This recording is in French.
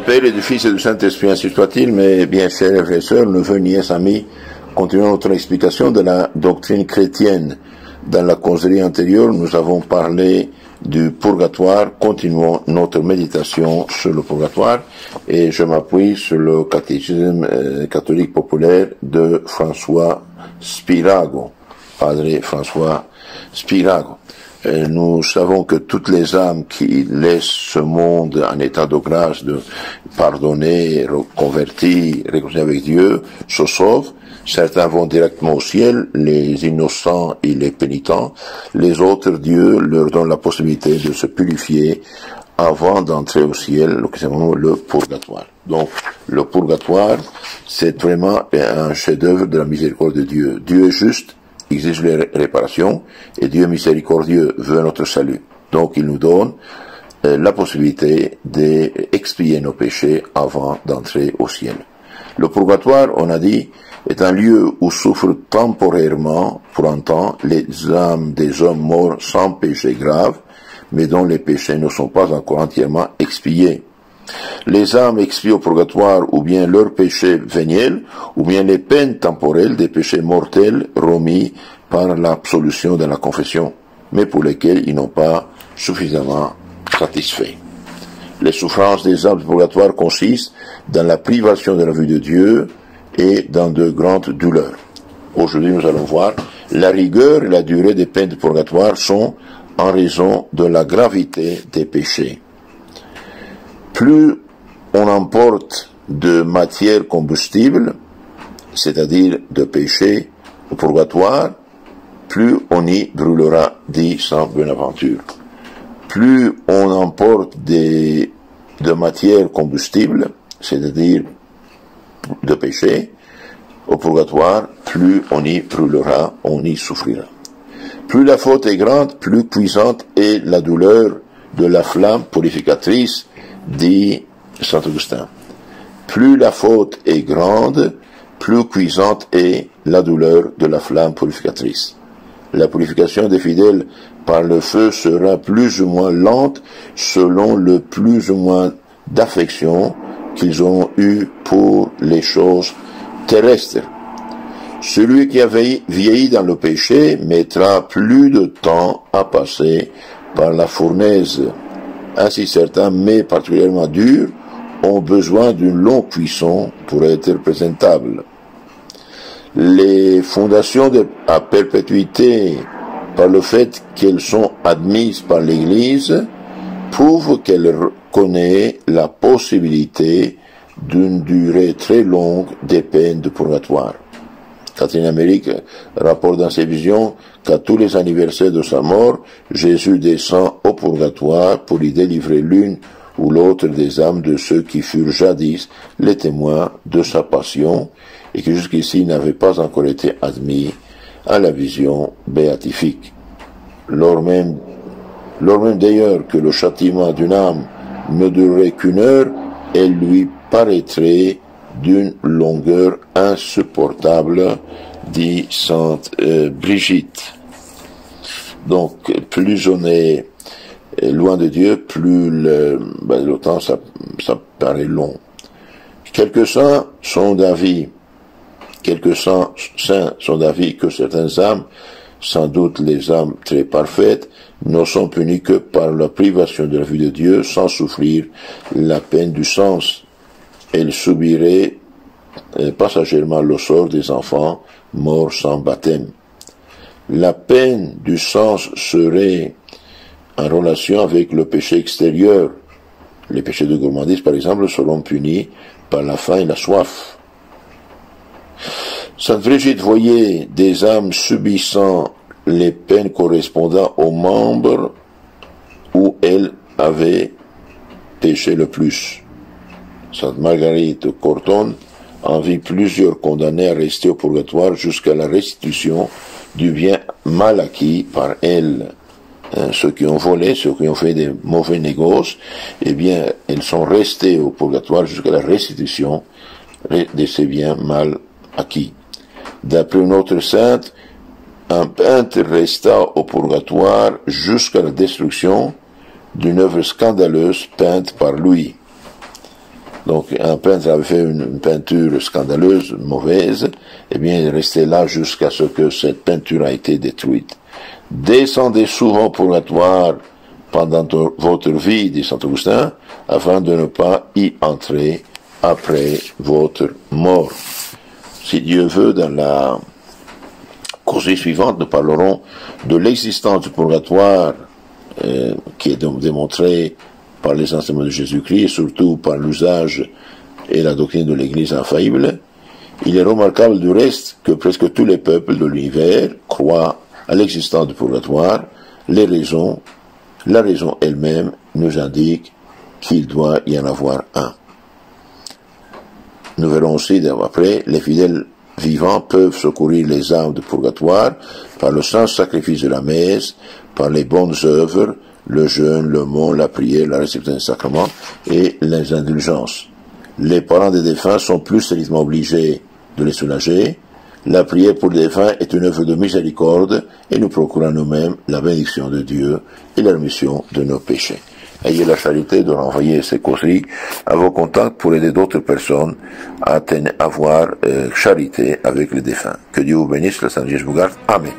Père et du Fils et du Saint-Esprit, ainsi soit-il, mais bien chers frères et sœurs, neveux, nièces, amis, continuons notre explication de la doctrine chrétienne. Dans la causerie antérieure, nous avons parlé du purgatoire. Continuons notre méditation sur le purgatoire et je m'appuie sur le catéchisme catholique populaire de François Spirago, Padre François Spirago. Nous savons que toutes les âmes qui laissent ce monde en état de grâce, de pardonner, reconvertir, réconcilier avec Dieu, se sauvent. Certains vont directement au ciel, les innocents et les pénitents. Les autres, Dieu leur donne la possibilité de se purifier avant d'entrer au ciel, ce que c'est vraiment le purgatoire. Donc, le purgatoire, c'est vraiment un chef-d'œuvre de la miséricorde de Dieu. Dieu est juste, exige les réparations, et Dieu miséricordieux veut notre salut. Donc, il nous donne la possibilité d'expier nos péchés avant d'entrer au ciel. Le purgatoire, on a dit, est un lieu où souffrent temporairement, pour un temps, les âmes des hommes morts sans péché grave, mais dont les péchés ne sont pas encore entièrement expiés. Les âmes expient au purgatoire ou bien leurs péchés véniels, ou bien les peines temporelles des péchés mortels remis par l'absolution de la confession, mais pour lesquels ils n'ont pas suffisamment satisfait. Les souffrances des âmes du purgatoire consistent dans la privation de la vue de Dieu et dans de grandes douleurs. Aujourd'hui, nous allons voir la rigueur et la durée des peines du purgatoire sont en raison de la gravité des péchés. Plus on emporte de matière combustible, c'est-à-dire de péché au purgatoire, plus on y brûlera, dit saint Bonaventure. Plus on emporte de matière combustible, c'est-à-dire de péché, au purgatoire, plus on y brûlera, on y souffrira. Plus la faute est grande, plus puissante est la douleur de la flamme purificatrice, dit saint Augustin. Plus la faute est grande, plus cuisante est la douleur de la flamme purificatrice. La purification des fidèles par le feu sera plus ou moins lente selon le plus ou moins d'affection qu'ils ont eu pour les choses terrestres. Celui qui a vieilli dans le péché mettra plus de temps à passer par la fournaise. Ainsi certains mets particulièrement durs ont besoin d'une longue cuisson pour être présentables. Les fondations à perpétuité, par le fait qu'elles sont admises par l'Église, prouvent qu'elle connaît la possibilité d'une durée très longue des peines de purgatoire. Catherine Emmerich rapporte dans ses visions qu'à tous les anniversaires de sa mort, Jésus descend au purgatoire pour y délivrer l'une ou l'autre des âmes de ceux qui furent jadis les témoins de sa passion et qui jusqu'ici n'avaient pas encore été admis à la vision béatifique. Lors même d'ailleurs que le châtiment d'une âme ne durerait qu'une heure, elle lui paraîtrait d'une longueur insupportable, dit sainte Brigitte. Donc, plus on est loin de Dieu, plus le temps ça paraît long. Quelques saints sont d'avis que certaines âmes, sans doute les âmes très parfaites, ne sont punies que par la privation de la vue de Dieu sans souffrir la peine du sens. Elles subiraient passagèrement le sort des enfants morts sans baptême. La peine du sens serait en relation avec le péché extérieur. Les péchés de gourmandise, par exemple, seront punis par la faim et la soif. Sainte Brigitte voyait des âmes subissant les peines correspondant aux membres où elle avait péché le plus. Sainte Marguerite Corton en vit plusieurs condamnés à rester au purgatoire jusqu'à la restitution du bien mal acquis par elle. Ceux qui ont volé, ceux qui ont fait des mauvais négoces, eh bien, ils sont restés au purgatoire jusqu'à la restitution de ces biens mal acquis. D'après une autre sainte, un peintre resta au purgatoire jusqu'à la destruction d'une œuvre scandaleuse peinte par lui. Donc un peintre avait fait une peinture scandaleuse, mauvaise, eh bien il restait là jusqu'à ce que cette peinture a été détruite. Descendez souvent au purgatoire pendant votre vie, dit saint Augustin, afin de ne pas y entrer après votre mort. Si Dieu veut, dans la causerie suivante, nous parlerons de l'existence du purgatoire, qui est donc démontrée par les enseignements de Jésus-Christ, et surtout par l'usage et la doctrine de l'Église infaillible. Il est remarquable du reste que presque tous les peuples de l'univers croient à l'existence du purgatoire. La raison elle-même nous indique qu'il doit y en avoir un. Nous verrons aussi après, les fidèles vivants peuvent secourir les âmes du purgatoire par le saint sacrifice de la messe, par les bonnes œuvres, le jeûne, le mont, la prière, la réception des sacrements et les indulgences. Les parents des défunts sont plus strictement obligés de les soulager. La prière pour les défunts est une œuvre de miséricorde et nous procure à nous-mêmes la bénédiction de Dieu et la rémission de nos péchés. Ayez la charité de renvoyer ces causeries à vos contacts pour aider d'autres personnes à avoir charité avec les défunts. Que Dieu vous bénisse, le Saint Jésus vous garde. Amen.